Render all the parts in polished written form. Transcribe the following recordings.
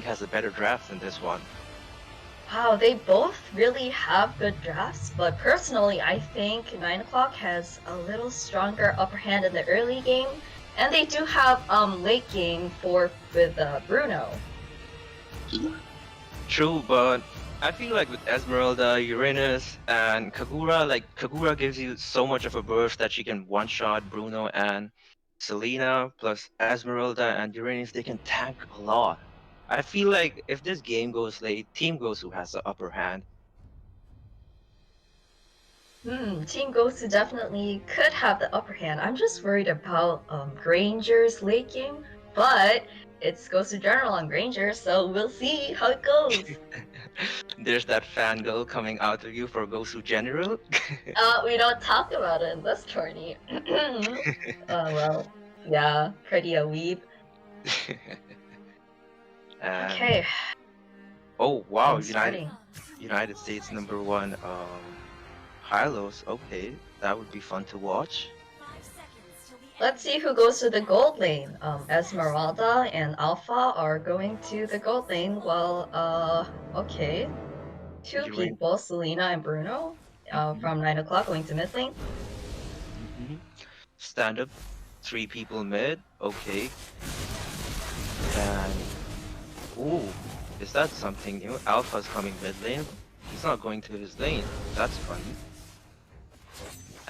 has a better draft than this one. Wow, they both really have good drafts, but personally, I think 9 o'clock has a little stronger upper hand in the early game, and they do have late game with Bruno. True, but I feel like with Esmeralda, Uranus, and Kagura, like Kagura gives you so much of a burst that she can one-shot Bruno and Selena, plus Esmeralda and Uranus, they can tank a lot. I feel like if this game goes late, Team Gosu has the upper hand. Team Gosu definitely could have the upper hand. I'm just worried about Granger's late game, but it's Gosu General on Granger, so we'll see how it goes. There's that fangirl coming out of you for Gosu General. We don't talk about it in this tourney. Well, yeah, pretty a weeb. Okay. Oh wow, I'm starting. United States #1 Hylos, okay, that would be fun to watch. Let's see who goes to the gold lane. Esmeralda and Alpha are going to the gold lane, while, okay. Two people, Selena and Bruno, from 9 o'clock going to mid lane. Stand up, 3 people mid, okay. And, ooh, is that something new? Alpha's coming mid lane. He's not going to his lane. That's funny.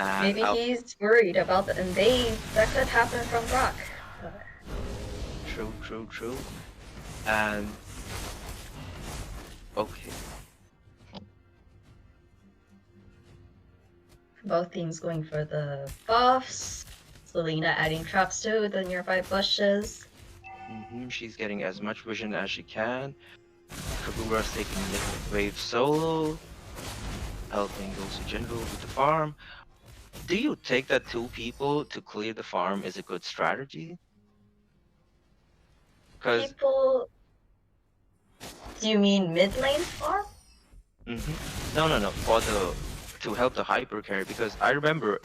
And maybe he's worried about the invade that could happen from Brock. True. And okay. Both teams going for the buffs. Selena adding traps to the nearby bushes. She's getting as much vision as she can. Kagura's taking wave solo, helping Gosu General with the farm. Do you take that 2 people to clear the farm is a good strategy? People... Do you mean mid lane farm? No. To help the hyper carry, because I remember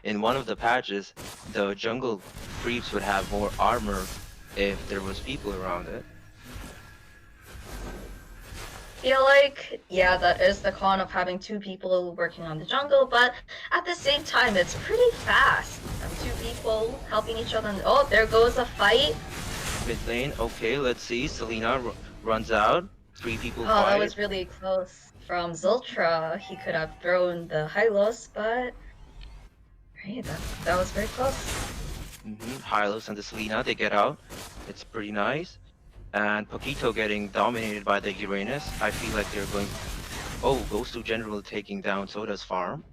in one of the patches, the jungle creeps would have more armor if there was people around it. Feel like, yeah, that is the con of having 2 people working on the jungle, but at the same time, it's pretty fast. 2 people helping each other. Oh, there goes a fight. Mid lane, okay, let's see. Selena runs out. 3 people fight. That was really close. From Zultra, he could have thrown the Hylos, but hey, that was very close. Hylos and the Selena, they get out. It's pretty nice. And Poquito getting dominated by the Uranus. I feel like they're going... Oh, Gosu General taking down Soda's farm.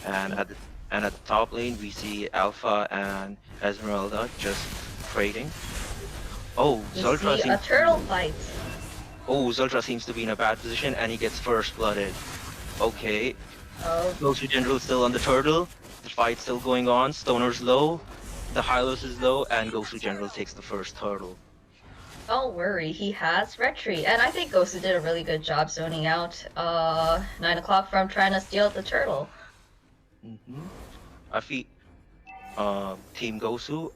And at the top lane, we see Alpha and Esmeralda just trading. Oh, Zultra seems... a turtle fight. Oh, Zultra seems to be in a bad position, and he gets first blooded. Okay. Gosu General still on the turtle. The fight's still going on. Stoner's low. The Hylos is low, and Gosu General takes the first turtle. Don't worry, he has retreat, and I think Gosu did a really good job zoning out 9 o'clock from trying to steal the turtle. I feel Team Gosu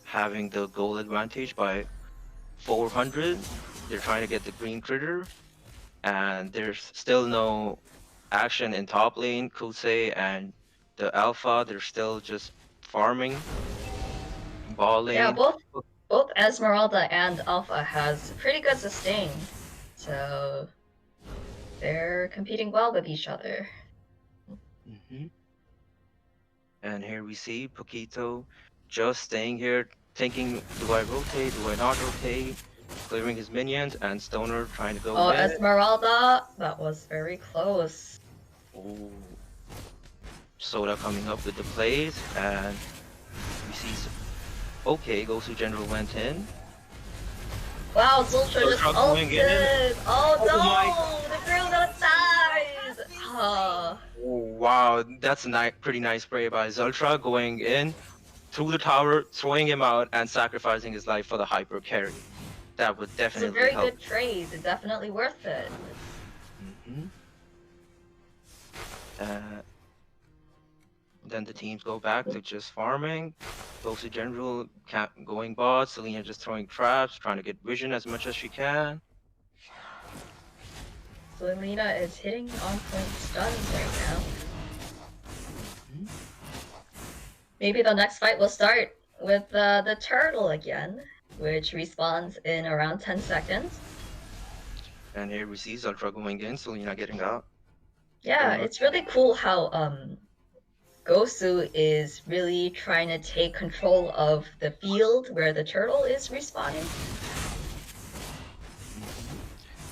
having the goal advantage by 400. They're trying to get the green critter, and there's still no action in top lane. Kusei and the Alpha, they're still just farming. Ball lane. Yeah, both Esmeralda and Alpha has pretty good sustain, so they're competing well with each other. And here we see Poquito just staying here, thinking, do I rotate, do I not rotate? Clearing his minions, and Stoner trying to go in. Esmeralda, that was very close. Oh. Soda coming up with the plays, and we see... Okay, Gosu General went in. Wow, Zultra just ulted! Oh no! The girl that dies! Oh, wow, that's a pretty nice spray by Zultra, going in through the tower, throwing him out, and sacrificing his life for the hyper carry. That would definitely help. It's a very good trade. It's definitely worth it. then the teams go back to just farming. Gosu General going bot, Selena just throwing traps, trying to get vision as much as she can. Selena is hitting on point stuns right now. Maybe the next fight will start with the turtle again, which respawns in around 10 seconds. And here we see Zultra going in, Selena getting out. Yeah, it's really cool how Gosu is really trying to take control of the field where the turtle is respawning.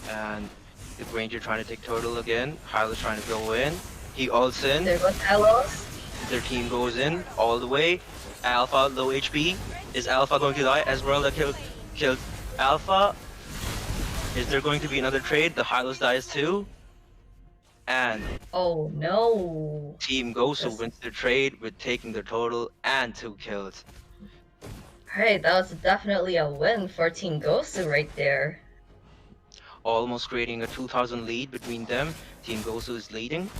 And the Ranger trying to take turtle again. Hyla's trying to go in. He ults in. There goes Elos. Their team goes in all the way. Alpha low HP. Is Alpha going to die? Esmeralda killed Alpha. Is there going to be another trade? The Hylos dies too. And oh no! Team Gosu wins the trade with taking the total and 2 kills. Alright, that was definitely a win for Team Gosu right there. Almost creating a 2,000 lead between them. Team Gosu is leading.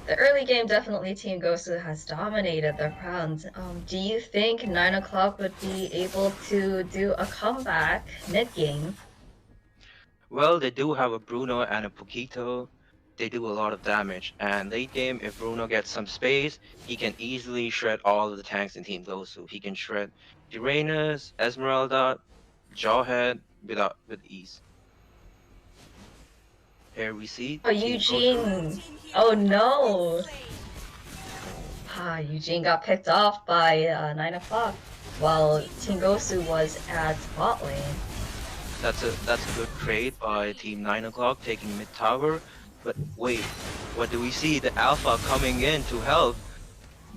The early game, definitely Team Gosu has dominated the round. Do you think 9 o'clock would be able to do a comeback mid-game? Well, they do have a Bruno and a Pokito. They do a lot of damage. And late game, if Bruno gets some space, he can easily shred all of the tanks in Team Gosu. He can shred Uranus, Esmeralda, Jawhead with ease. Here we see. Oh, Eugene! Oh no! Eugene got picked off by 9 o'clock while Team Gosu was at bot lane. That's a good trade by Team 9 o'clock taking mid tower. But wait, what do we see? The Alpha coming in to help.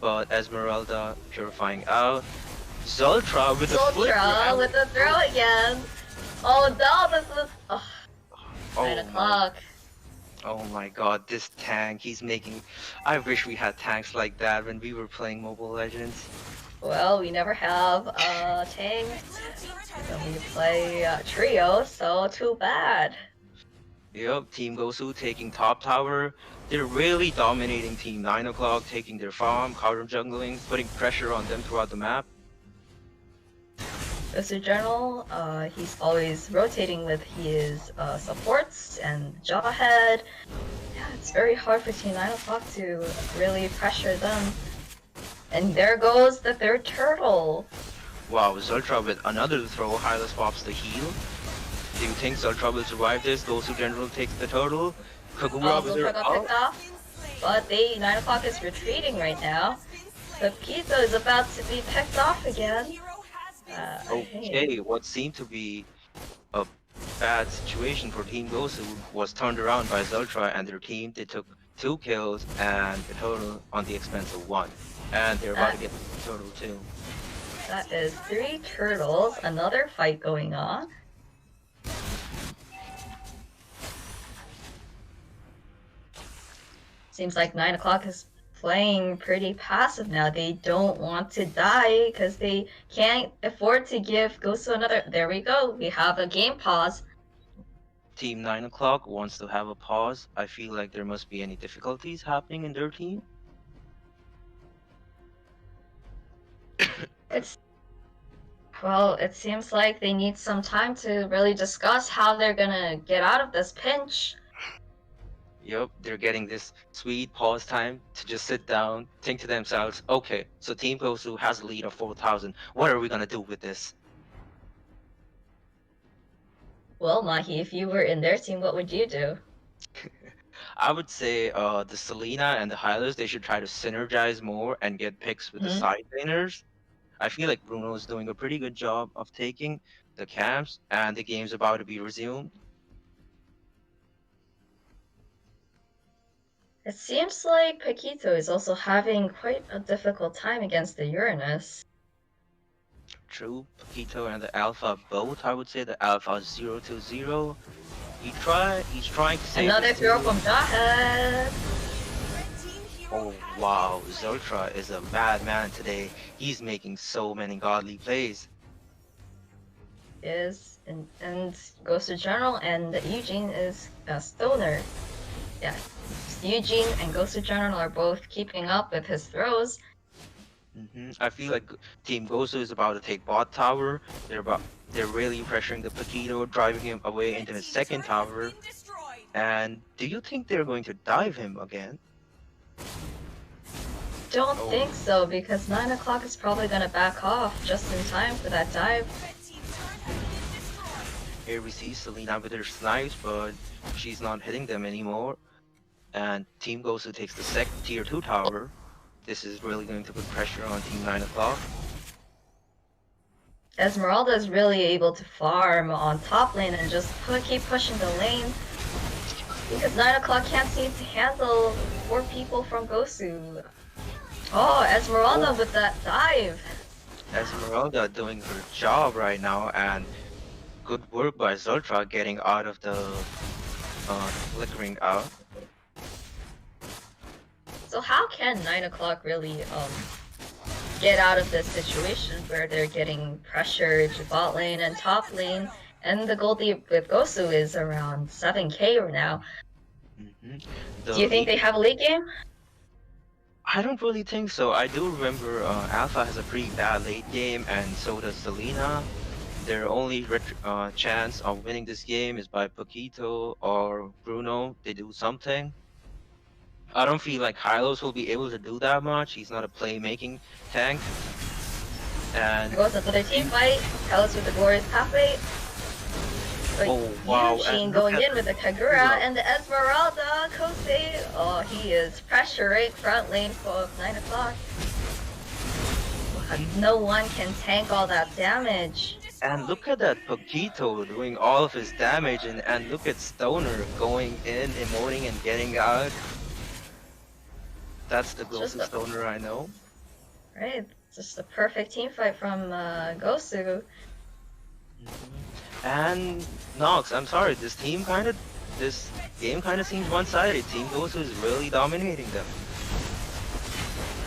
But Esmeralda purifying out. Zultra with the flip. Zultra with the throw again. Oh no, this is 9 o'clock. Oh my god, this tank, he's making... I wish we had tanks like that when we were playing Mobile Legends. Well, we never have tanks when we play trio, so too bad. Yep, Team Gosu taking top tower. They're really dominating Team 9 o'clock, taking their farm, counter jungling, putting pressure on them throughout the map. Gosu General, he's always rotating with his supports and Jawhead. Yeah, it's very hard for Team 9 o'clock to really pressure them. And there goes the third turtle. Wow, Zultra with another throw, Hylas pops the heal. Do you think Zultra will survive this? Gosu General takes the turtle. Kagura with her got picked off, but 9 o'clock is retreating right now. The Pito is about to be picked off again. Okay, what seemed to be a bad situation for Team Gosu was turned around by Zultra and their team. They took 2 kills and a total on the expense of 1. And they're about to get the total too. That is 3 turtles, another fight going on. Seems like 9 o'clock is playing pretty passive now. They don't want to die because they can't afford to give Gosu another. There we go. We have a game pause. Team 9 o'clock wants to have a pause. I feel like there must be any difficulties happening in their team. It seems like they need some time to really discuss how they're gonna get out of this pinch. Yep, they're getting this sweet pause time to just sit down, think to themselves, okay, so Team Gosu has a lead of 4,000. What are we gonna do with this? Well, Mahi, if you were in their team, what would you do? I would say the Selena and the Hylas, they should try to synergize more and get picks with the side laners. I feel like Bruno is doing a pretty good job of taking the camps, and the game's about to be resumed. It seems like Paquito is also having quite a difficult time against the Uranus. True, Paquito and the Alpha both, I would say the Alpha is 0-0. He's trying to save another throw from Jawhead. Oh wow, Zultra is a madman today. He's making so many godly plays. And Gosu General and Eugene is a stoner. Yeah, Eugene and Gosu General are both keeping up with his throws. I feel like Team Gosu is about to take bot tower. They're really pressuring the Paquito, driving him away into his second tower. And do you think they're going to dive him again? Don't think so, because 9 o'clock is probably gonna back off just in time for that dive. Here we see Selena with her snipes, but she's not hitting them anymore. And Team Gosu takes the second tier 2 tower. This is really going to put pressure on Team 9 o'clock. Esmeralda is really able to farm on top lane and just keep pushing the lane. Because 9 o'clock can't seem to handle 4 people from Gosu. Oh, Esmeralda with that dive. Esmeralda doing her job right now, and good work by Zultra getting out of the flickering out. So how can 9 o'clock really get out of this situation where they're getting pressured bot lane and top lane, and the gold lead with Gosu is around 7k now? Do you think they have a late game? I don't really think so. I do remember Alpha has a pretty bad late game, and so does Selena. Their only chance of winning this game is by Paquito or Bruno. They do something. I don't feel like Hylos will be able to do that much. He's not a playmaking tank. And goes into the team fight. Hylos with the glorious pathway. But oh wow! Eugene going in with the Kagura and the Esmeralda. Kosei, oh, he is pressuring front lane for 9 o'clock. No one can tank all that damage. And look at that Paquito doing all of his damage, and look at Stoner going in, emoting, and getting out. That's the Gosu Stoner I know. Right, just a perfect team fight from Gosu. And Nox, I'm sorry, this game kind of seems one-sided. Team Gosu is really dominating them.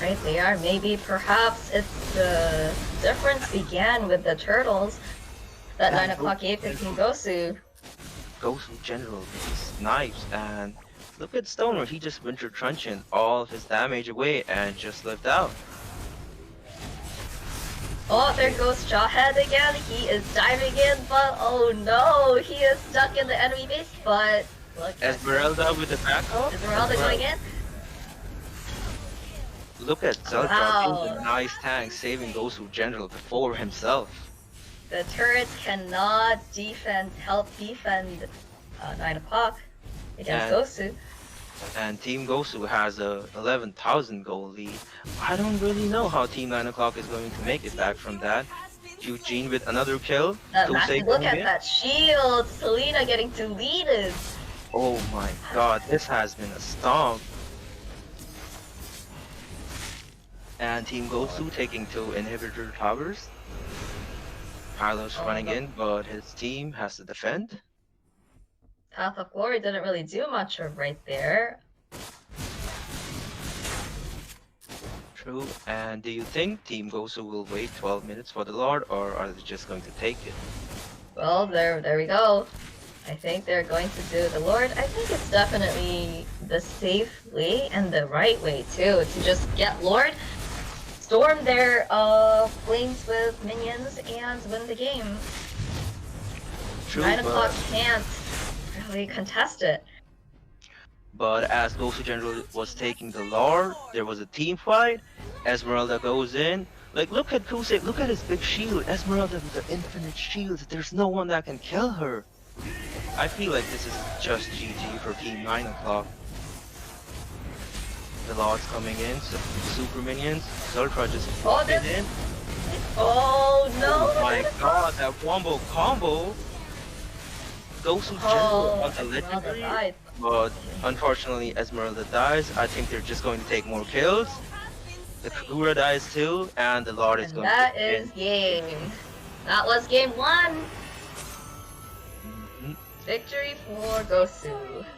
Right, they are. Maybe, perhaps, it's the difference began with the turtles that 9 o'clock gave to Team Gosu. Gosu General with his knives, and look at Stoner, he just winter truncheon all of his damage away and just lived out. Oh, there goes Jawhead again. He is diving in, but oh no, he is stuck in the enemy base. But look, Esmeralda with the backup. Esmeralda going in. Look at Zultra being the nice tank, saving Gosu General before himself. The turrets cannot help defend 9 o'clock against Gosu. And Team Gosu has a 11,000 gold lead. I don't really know how Team 9 o'clock is going to make it back from that. Eugene with another kill. Look at that shield! Selena getting to lead it! Oh my god, this has been a stomp. And Team Gosu taking 2 inhibitor towers. Carlos running in, but his team has to defend. Path of Glory didn't really do much right there. True. And do you think Team Gosu will wait 12 minutes for the Lord, or are they just going to take it? Well, there we go. I think they're going to do the Lord. I think it's definitely the safe way and the right way too, to just get Lord, storm their flames with minions, and win the game. True, 9 o'clock can't really contest it. But as Gosu General was taking the Lord, there was a team fight. Esmeralda goes in. Like, look at Kusei, look at his big shield. Esmeralda with the infinite shields. There's no one that can kill her. I feel like this is just GG for Team 9 o'clock. The Lord's coming in, so super minions. Zultra just walked in. Oh no! Oh my god, that wombo combo! Gosu General on the legendary, but unfortunately Esmeralda dies. I think they're just going to take more kills. The Kagura dies too, and the Lord is going to That is game. That was game 1. Victory for Gosu.